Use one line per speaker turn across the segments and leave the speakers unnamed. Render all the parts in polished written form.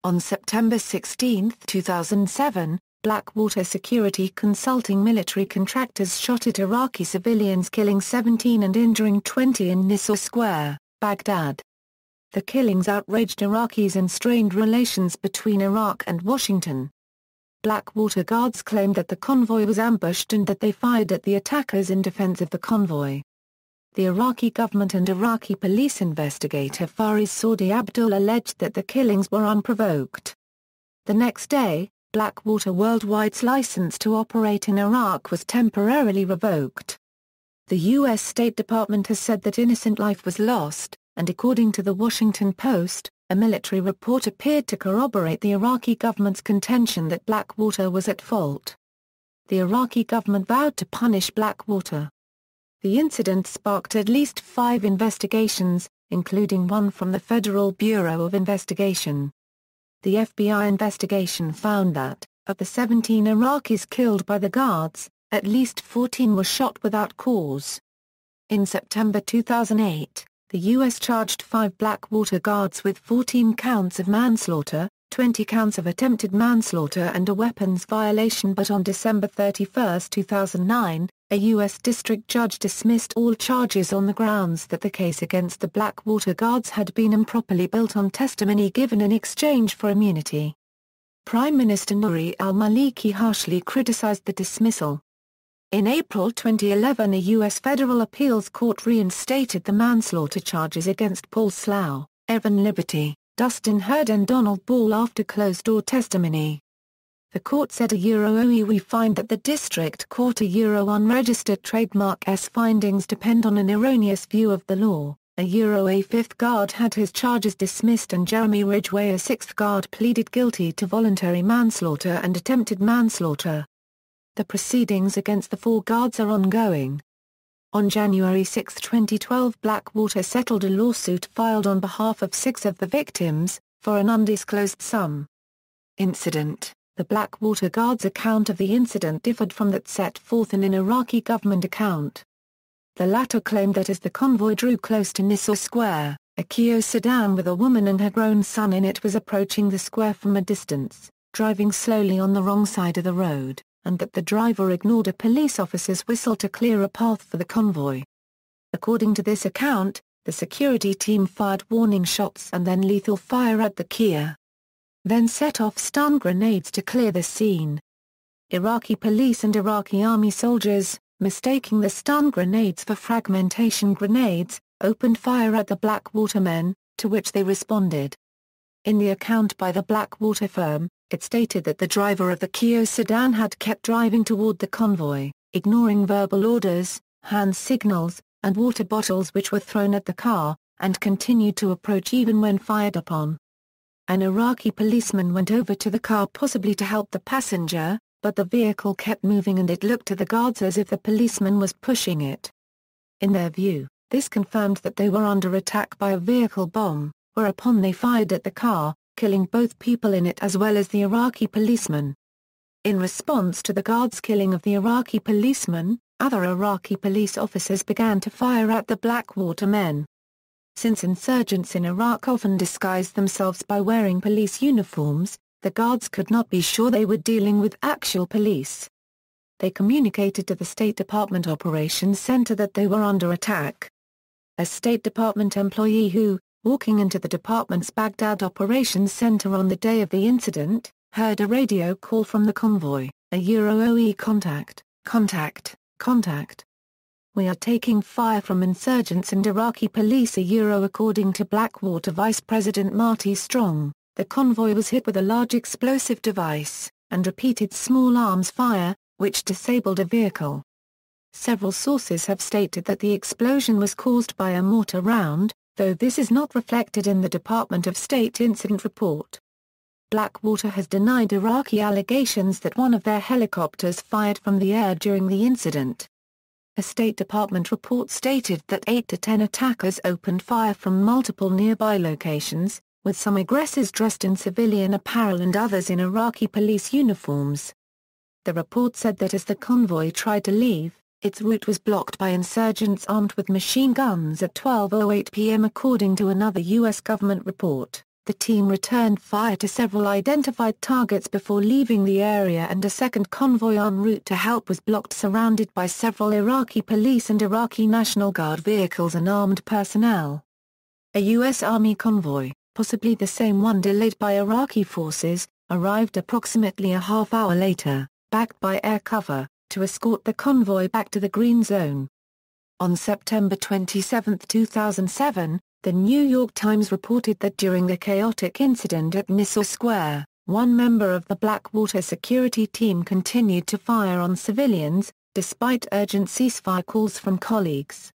On September 16, 2007, Blackwater Security Consulting military contractors shot at Iraqi civilians, killing 17 and injuring 20 in Nisour Square, Baghdad. The killings outraged Iraqis and strained relations between Iraq and Washington. Blackwater guards claimed that the convoy was ambushed and that they fired at the attackers in defense of the convoy. The Iraqi government and Iraqi police investigator Fariz Saudi Abdul alleged that the killings were unprovoked. The next day, Blackwater Worldwide's license to operate in Iraq was temporarily revoked. The U.S. State Department has said that innocent life was lost, and according to the Washington Post, a military report appeared to corroborate the Iraqi government's contention that Blackwater was at fault. The Iraqi government vowed to punish Blackwater. The incident sparked at least 5 investigations, including one from the Federal Bureau of Investigation. The FBI investigation found that, of the 17 Iraqis killed by the guards, at least 14 were shot without cause. In September 2008, the U.S. charged 5 Blackwater guards with 14 counts of manslaughter, 20 counts of attempted manslaughter and a weapons violation, but on December 31, 2009, a U.S. district judge dismissed all charges on the grounds that the case against the Blackwater guards had been improperly built on testimony given in exchange for immunity. Prime Minister Nouri al-Maliki harshly criticized the dismissal. In April 2011, a U.S. federal appeals court reinstated the manslaughter charges against Paul Slough, Evan Liberty, Dustin Hurd and Donald Ball after closed-door testimony. The court said we find that the district court unregistered trademark's findings depend on an erroneous view of the law. A 5th guard had his charges dismissed and Jeremy Ridgway, a 6th guard, pleaded guilty to voluntary manslaughter and attempted manslaughter. The proceedings against the 4 guards are ongoing. On January 6, 2012, Blackwater settled a lawsuit filed on behalf of 6 of the victims, for an undisclosed sum. Incident. The Blackwater Guards' account of the incident differed from that set forth in an Iraqi government account. The latter claimed that as the convoy drew close to Nisour Square, a Kia sedan with a woman and her grown son in it was approaching the square from a distance, driving slowly on the wrong side of the road, and that the driver ignored a police officer's whistle to clear a path for the convoy. According to this account, the security team fired warning shots and then lethal fire at the Kia. Then set off stun grenades to clear the scene. Iraqi police and Iraqi army soldiers, mistaking the stun grenades for fragmentation grenades, opened fire at the Blackwater men, to which they responded. In the account by the Blackwater firm, it stated that the driver of the Kia sedan had kept driving toward the convoy, ignoring verbal orders, hand signals, and water bottles which were thrown at the car, and continued to approach even when fired upon. An Iraqi policeman went over to the car possibly to help the passenger, but the vehicle kept moving and it looked to the guards as if the policeman was pushing it. In their view, this confirmed that they were under attack by a vehicle bomb, whereupon they fired at the car, killing both people in it as well as the Iraqi policeman. In response to the guards' killing of the Iraqi policeman, other Iraqi police officers began to fire at the Blackwater men. Since insurgents in Iraq often disguise themselves by wearing police uniforms, the guards could not be sure they were dealing with actual police. They communicated to the State Department Operations Center that they were under attack. A State Department employee who, walking into the department's Baghdad Operations Center on the day of the incident, heard a radio call from the convoy, contact. We are taking fire from insurgents and Iraqi police. According to Blackwater Vice President Marty Strong, the convoy was hit with a large explosive device, and repeated small arms fire, which disabled a vehicle. Several sources have stated that the explosion was caused by a mortar round, though this is not reflected in the Department of State incident report. Blackwater has denied Iraqi allegations that one of their helicopters fired from the air during the incident. A State Department report stated that 8 to 10 attackers opened fire from multiple nearby locations, with some aggressors dressed in civilian apparel and others in Iraqi police uniforms. The report said that as the convoy tried to leave, its route was blocked by insurgents armed with machine guns at 12:08 p.m. according to another U.S. government report. the team returned fire to several identified targets before leaving the area, and a second convoy en route to help was blocked, surrounded by several Iraqi police and Iraqi National Guard vehicles and armed personnel. A U.S. Army convoy, possibly the same one delayed by Iraqi forces, arrived approximately a half-hour later, backed by air cover, to escort the convoy back to the Green Zone. On September 27, 2007, the New York Times reported that during the chaotic incident at Nisour Square, one member of the Blackwater security team continued to fire on civilians, despite urgent ceasefire calls from colleagues.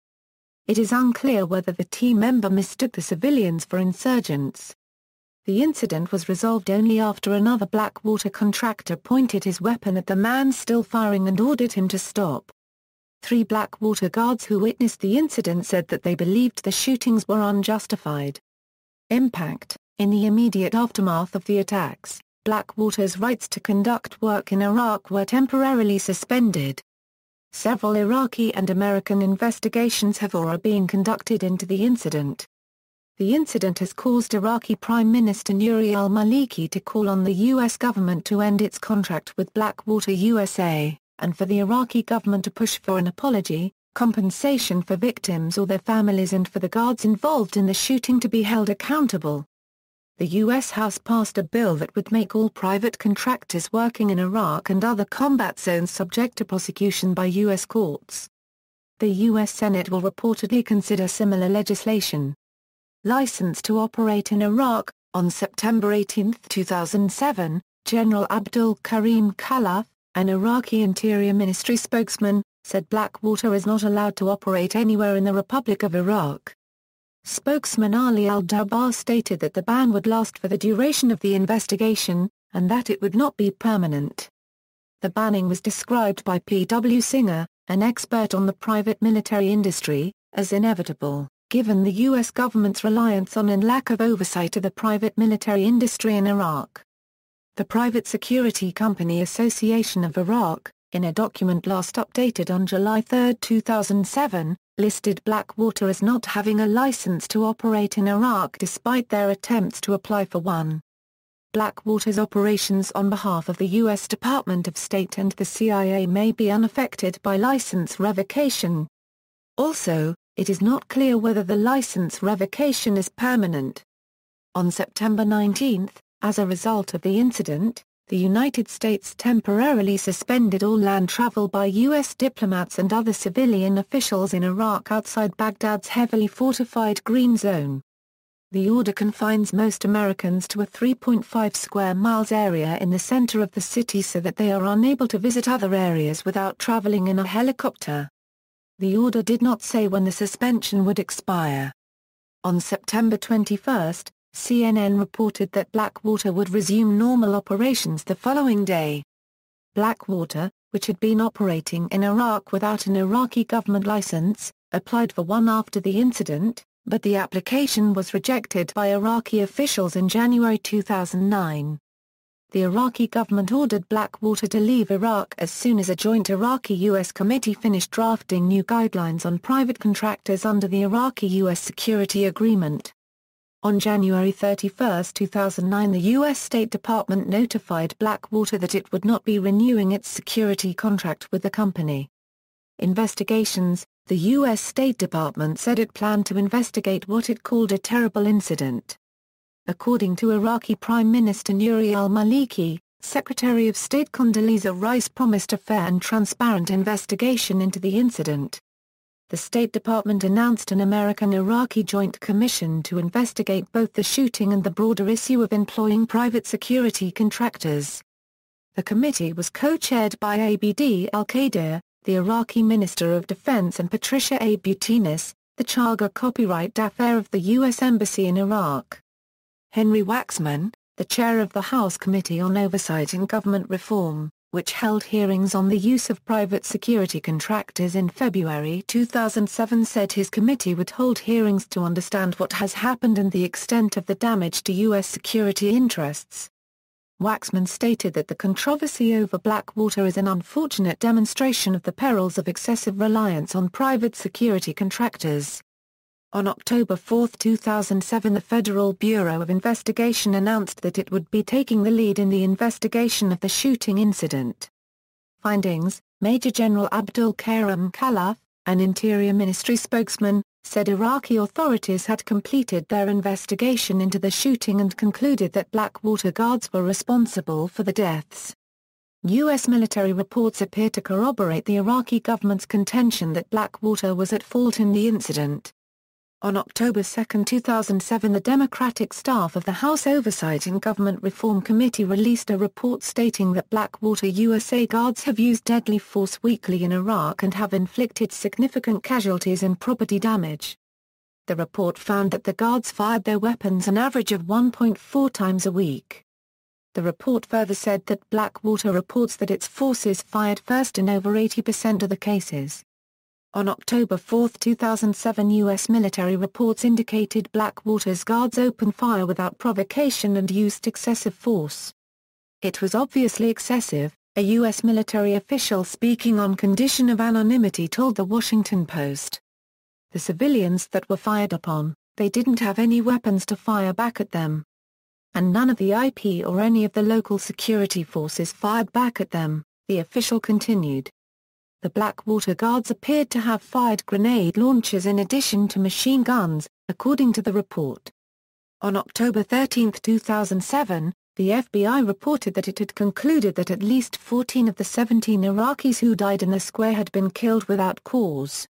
It is unclear whether the team member mistook the civilians for insurgents. The incident was resolved only after another Blackwater contractor pointed his weapon at the man still firing and ordered him to stop. 3 Blackwater guards who witnessed the incident said that they believed the shootings were unjustified. Impact: in the immediate aftermath of the attacks, Blackwater's rights to conduct work in Iraq were temporarily suspended. Several Iraqi and American investigations have or are being conducted into the incident. The incident has caused Iraqi Prime Minister Nouri al-Maliki to call on the U.S. government to end its contract with Blackwater USA, and for the Iraqi government to push for an apology, compensation for victims or their families, and for the guards involved in the shooting to be held accountable. The U.S. House passed a bill that would make all private contractors working in Iraq and other combat zones subject to prosecution by U.S. courts. The U.S. Senate will reportedly consider similar legislation. License to operate in Iraq. On September 18, 2007, General Abdul Karim Khalaf, an Iraqi Interior Ministry spokesman, said Blackwater is not allowed to operate anywhere in the Republic of Iraq. Spokesman Ali al-Dabar stated that the ban would last for the duration of the investigation, and that it would not be permanent. The banning was described by P.W. Singer, an expert on the private military industry, as inevitable, given the U.S. government's reliance on and lack of oversight of the private military industry in Iraq. The Private Security Company Association of Iraq, in a document last updated on July 3, 2007, listed Blackwater as not having a license to operate in Iraq despite their attempts to apply for one. Blackwater's operations on behalf of the U.S. Department of State and the CIA may be unaffected by license revocation. Also, it is not clear whether the license revocation is permanent. On September 19, as a result of the incident, the United States temporarily suspended all land travel by U.S. diplomats and other civilian officials in Iraq outside Baghdad's heavily fortified Green Zone. The order confines most Americans to a 3.5 square miles area in the center of the city so that they are unable to visit other areas without traveling in a helicopter. The order did not say when the suspension would expire. On September 21, CNN reported that Blackwater would resume normal operations the following day. Blackwater, which had been operating in Iraq without an Iraqi government license, applied for one after the incident, but the application was rejected by Iraqi officials in January 2009. The Iraqi government ordered Blackwater to leave Iraq as soon as a joint Iraqi-U.S. committee finished drafting new guidelines on private contractors under the Iraqi-U.S. Security Agreement. On January 31, 2009, the U.S. State Department notified Blackwater that it would not be renewing its security contract with the company. Investigations. The U.S. State Department said it planned to investigate what it called a terrible incident. According to Iraqi Prime Minister Nouri al-Maliki, Secretary of State Condoleezza Rice promised a fair and transparent investigation into the incident. The State Department announced an American-Iraqi joint commission to investigate both the shooting and the broader issue of employing private security contractors. The committee was co-chaired by Abd al-Qadir, the Iraqi Minister of Defense, and Patricia A. Butinis, the Chaga Copyright Affair of the U.S. Embassy in Iraq. Henry Waxman, the chair of the House Committee on Oversight and Government Reform, which held hearings on the use of private security contractors in February 2007, said his committee would hold hearings to understand what has happened and the extent of the damage to U.S. security interests. Waxman stated that the controversy over Blackwater is an unfortunate demonstration of the perils of excessive reliance on private security contractors. On October 4, 2007, the Federal Bureau of Investigation announced that it would be taking the lead in the investigation of the shooting incident. Findings: Major General Abdul Karim Khalaf, an Interior Ministry spokesman, said Iraqi authorities had completed their investigation into the shooting and concluded that Blackwater guards were responsible for the deaths. U.S. military reports appear to corroborate the Iraqi government's contention that Blackwater was at fault in the incident. On October 2, 2007, the Democratic staff of the House Oversight and Government Reform Committee released a report stating that Blackwater USA guards have used deadly force weekly in Iraq and have inflicted significant casualties and property damage. The report found that the guards fired their weapons an average of 1.4 times a week. The report further said that Blackwater reports that its forces fired first in over 80% of the cases. On October 4, 2007, U.S. military reports indicated Blackwater's guards opened fire without provocation and used excessive force. It was obviously excessive, a U.S. military official speaking on condition of anonymity told the Washington Post. The civilians that were fired upon, they didn't have any weapons to fire back at them. And none of the IP or any of the local security forces fired back at them, the official continued. The Blackwater guards appeared to have fired grenade launchers in addition to machine guns, according to the report. On October 13, 2007, the FBI reported that it had concluded that at least 14 of the 17 Iraqis who died in the square had been killed without cause.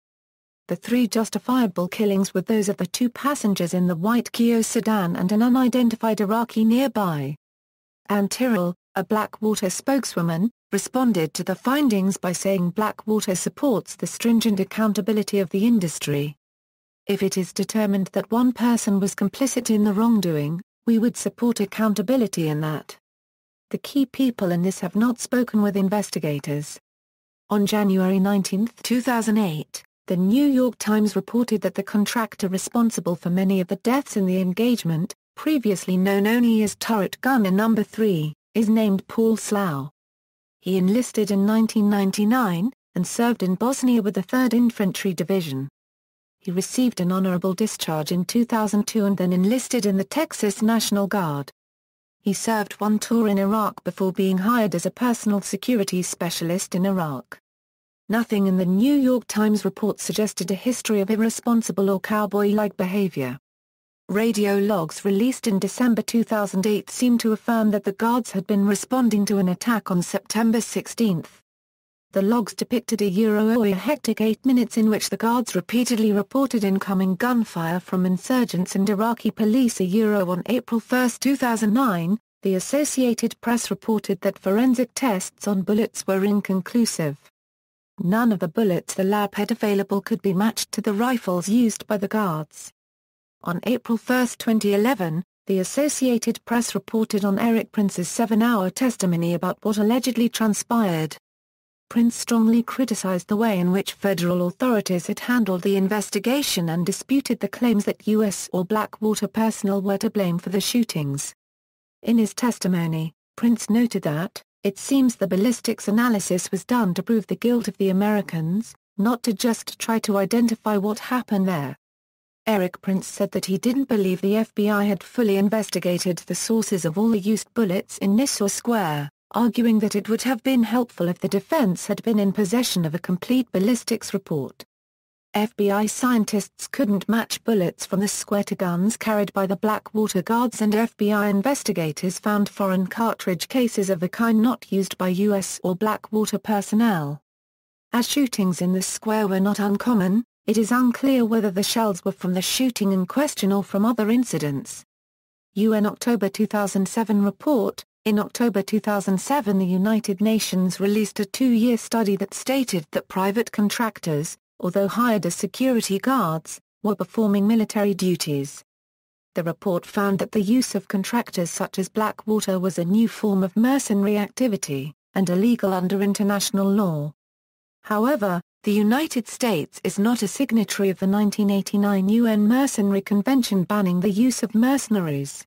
The 3 justifiable killings were those of the 2 passengers in the white Kia sedan and an unidentified Iraqi nearby. Ann Tyrrell, a Blackwater spokeswoman, responded to the findings by saying Blackwater supports the stringent accountability of the industry. If it is determined that one person was complicit in the wrongdoing, we would support accountability in that. The key people in this have not spoken with investigators. On January 19, 2008, the New York Times reported that the contractor responsible for many of the deaths in the engagement, previously known only as Turret Gunner No. 3, is named Paul Slough. He enlisted in 1999, and served in Bosnia with the 3rd Infantry Division. He received an honorable discharge in 2002 and then enlisted in the Texas National Guard. He served 1 tour in Iraq before being hired as a personal security specialist in Iraq. Nothing in the New York Times report suggested a history of irresponsible or cowboy-like behavior. Radio logs released in December 2008 seem to affirm that the guards had been responding to an attack on September 16. The logs depicted a hectic 8 minutes in which the guards repeatedly reported incoming gunfire from insurgents and Iraqi police. On April 1, 2009, the Associated Press reported that forensic tests on bullets were inconclusive. None of the bullets the lab had available could be matched to the rifles used by the guards. On April 1, 2011, the Associated Press reported on Eric Prince's 7-hour testimony about what allegedly transpired. Prince strongly criticized the way in which federal authorities had handled the investigation and disputed the claims that U.S. or Blackwater personnel were to blame for the shootings. In his testimony, Prince noted that, "It seems the ballistics analysis was done to prove the guilt of the Americans, not to just try to identify what happened there." Eric Prince said that he didn't believe the FBI had fully investigated the sources of all the used bullets in Nisour Square, arguing that it would have been helpful if the defense had been in possession of a complete ballistics report. FBI scientists couldn't match bullets from the square to guns carried by the Blackwater guards, and FBI investigators found foreign cartridge cases of the kind not used by U.S. or Blackwater personnel. As shootings in the square were not uncommon, it is unclear whether the shells were from the shooting in question or from other incidents. UN October 2007 report: In October 2007, the United Nations released a 2-year study that stated that private contractors, although hired as security guards, were performing military duties. The report found that the use of contractors such as Blackwater was a new form of mercenary activity, and illegal under international law. However, the United States is not a signatory of the 1989 UN Mercenary Convention banning the use of mercenaries.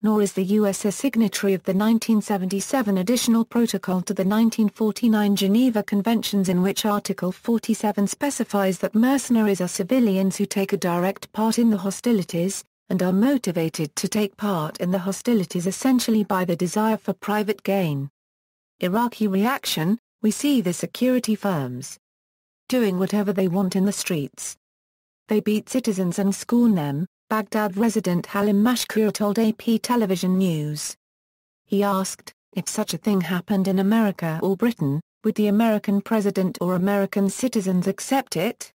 nor is the U.S. a signatory of the 1977 Additional Protocol to the 1949 Geneva Conventions, in which Article 47 specifies that mercenaries are civilians who take a direct part in the hostilities, and are motivated to take part in the hostilities essentially by the desire for private gain. Iraqi reaction: we see the security firms doing whatever they want in the streets. They beat citizens and scorn them, Baghdad resident Halim Mashkoor told AP Television News. He asked, if such a thing happened in America or Britain, would the American president or American citizens accept it?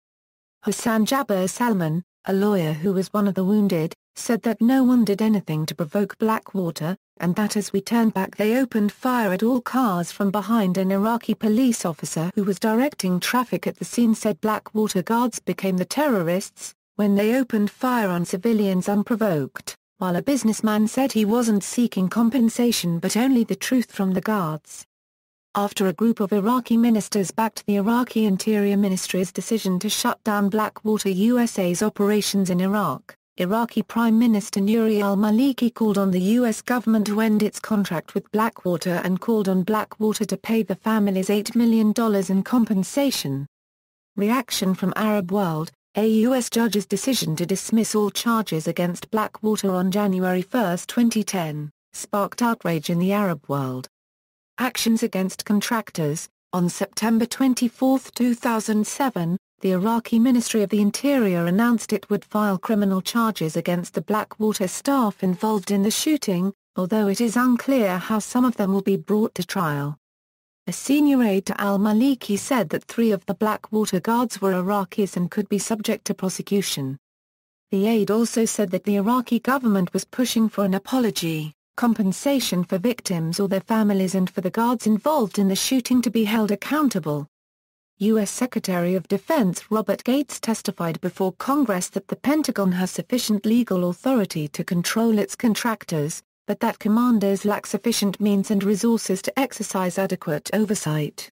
Hassan Jabir Salman, a lawyer who was one of the wounded, said that no one did anything to provoke Blackwater, and that as we turned back they opened fire at all cars from behind. An Iraqi police officer who was directing traffic at the scene said Blackwater guards became the terrorists when they opened fire on civilians unprovoked, while a businessman said he wasn't seeking compensation but only the truth from the guards. After a group of Iraqi ministers backed the Iraqi Interior Ministry's decision to shut down Blackwater USA's operations in Iraq, Iraqi Prime Minister Nouri al-Maliki called on the U.S. government to end its contract with Blackwater and called on Blackwater to pay the families $8 million in compensation. Reaction from Arab world: a U.S. judge's decision to dismiss all charges against Blackwater on January 1, 2010, sparked outrage in the Arab world. Actions against contractors: on September 24, 2007, the Iraqi Ministry of the Interior announced it would file criminal charges against the Blackwater staff involved in the shooting, although it is unclear how some of them will be brought to trial. A senior aide to al-Maliki said that 3 of the Blackwater guards were Iraqis and could be subject to prosecution. The aide also said that the Iraqi government was pushing for an apology, compensation for victims or their families, and for the guards involved in the shooting to be held accountable. U.S. Secretary of Defense Robert Gates testified before Congress that the Pentagon has sufficient legal authority to control its contractors, but that commanders lack sufficient means and resources to exercise adequate oversight.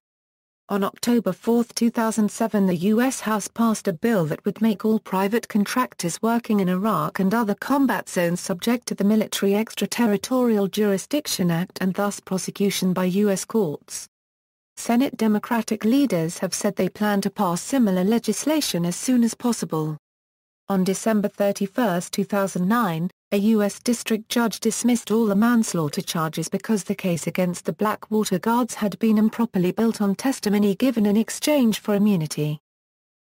On October 4, 2007, the U.S. House passed a bill that would make all private contractors working in Iraq and other combat zones subject to the Military Extraterritorial Jurisdiction Act and thus prosecution by U.S. courts. Senate Democratic leaders have said they plan to pass similar legislation as soon as possible. On December 31, 2009, a U.S. district judge dismissed all the manslaughter charges because the case against the Blackwater guards had been improperly built on testimony given in exchange for immunity.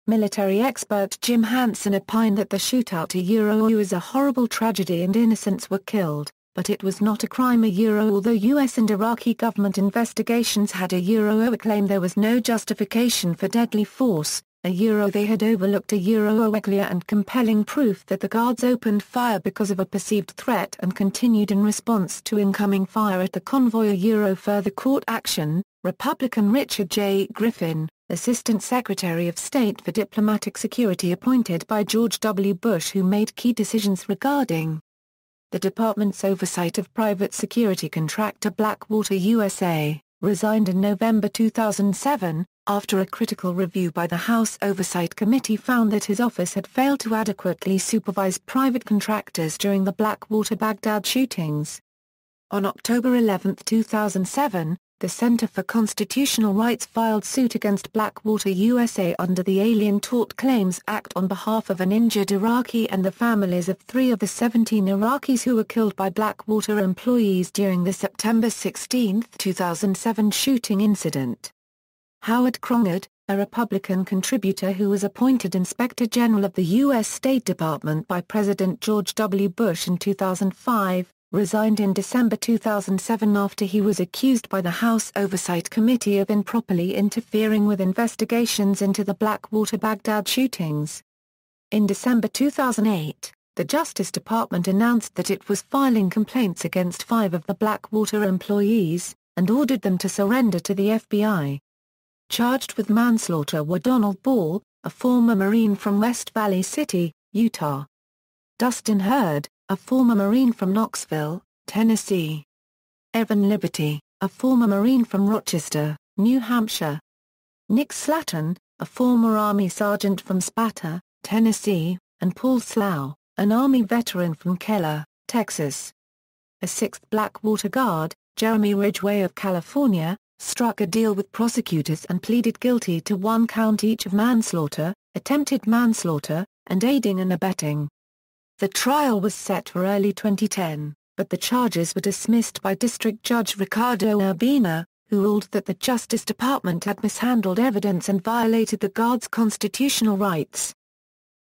Military expert Jim Hansen opined that the shootout is a horrible tragedy and innocents were killed, but it was not a crime. Although U.S. and Iraqi government investigations had claimed there was no justification for deadly force, they had overlooked clear and compelling proof that the guards opened fire because of a perceived threat and continued in response to incoming fire at the convoy. Further court action: Republican Richard J. Griffin, Assistant Secretary of State for Diplomatic Security appointed by George W. Bush, who made key decisions regarding the department's oversight of private security contractor Blackwater USA, resigned in November 2007, after a critical review by the House Oversight Committee found that his office had failed to adequately supervise private contractors during the Blackwater Baghdad shootings. On October 11, 2007, the Center for Constitutional Rights filed suit against Blackwater USA under the Alien Tort Claims Act on behalf of an injured Iraqi and the families of 3 of the 17 Iraqis who were killed by Blackwater employees during the September 16, 2007 shooting incident. Howard Krongard, a Republican contributor who was appointed Inspector General of the U.S. State Department by President George W. Bush in 2005, resigned in December 2007 after he was accused by the House Oversight Committee of improperly interfering with investigations into the Blackwater Baghdad shootings. In December 2008, the Justice Department announced that it was filing complaints against 5 of the Blackwater employees, and ordered them to surrender to the FBI. Charged with manslaughter were Donald Ball, a former Marine from West Valley City, Utah; Dustin Hurd, a former Marine from Knoxville, Tennessee; Evan Liberty, a former Marine from Rochester, New Hampshire; Nick Slatton, a former Army sergeant from Sparta, Tennessee; and Paul Slough, an Army veteran from Keller, Texas. a sixth Blackwater guard, Jeremy Ridgway of California, struck a deal with prosecutors and pleaded guilty to 1 count each of manslaughter, attempted manslaughter, and aiding and abetting. The trial was set for early 2010, but the charges were dismissed by District Judge Ricardo Urbina, who ruled that the Justice Department had mishandled evidence and violated the guards' constitutional rights.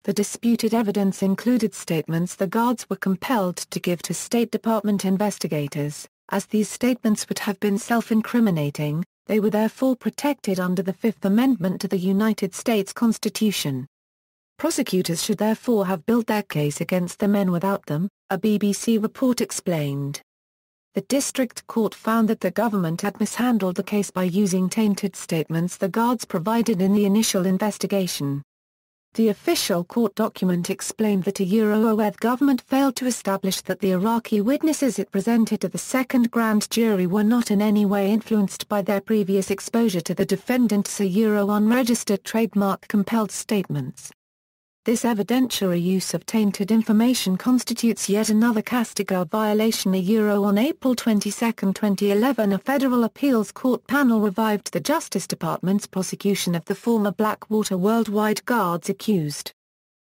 The disputed evidence included statements the guards were compelled to give to State Department investigators. As these statements would have been self-incriminating, they were therefore protected under the Fifth Amendment to the United States Constitution. Prosecutors should therefore have built their case against the men without them, a BBC report explained. The district court found that the government had mishandled the case by using tainted statements the guards provided in the initial investigation. The official court document explained that the government failed to establish that the Iraqi witnesses it presented to the second grand jury were not in any way influenced by their previous exposure to the defendant's unregistered trademark compelled statements. This evidentiary use of tainted information constitutes yet another Castigar violation. On April 22, 2011, a federal appeals court panel revived the Justice Department's prosecution of the former Blackwater Worldwide Guards accused.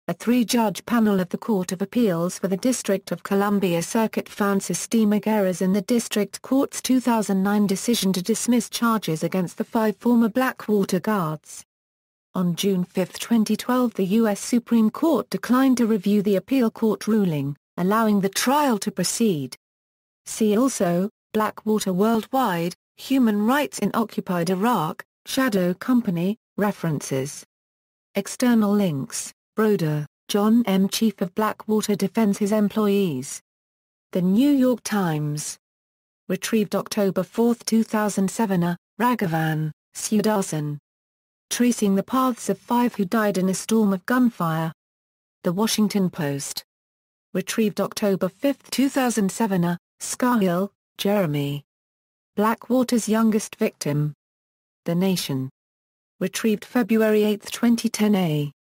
A 3-judge panel of the Court of Appeals for the District of Columbia Circuit found systemic errors in the district court's 2009 decision to dismiss charges against the 5 former Blackwater guards. On June 5, 2012, the U.S. Supreme Court declined to review the appeal court ruling, allowing the trial to proceed. See also, Blackwater Worldwide, Human Rights in Occupied Iraq, Shadow Company, References. External links, Broder, John M. Chief of Blackwater defends his employees. The New York Times. Retrieved October 4, 2007. Raghavan, Sudarshan. Tracing the paths of 5 who died in a storm of gunfire. The Washington Post. Retrieved October 5, 2007. Scahill, Jeremy. Blackwater's youngest victim. The Nation. Retrieved February 8, 2010.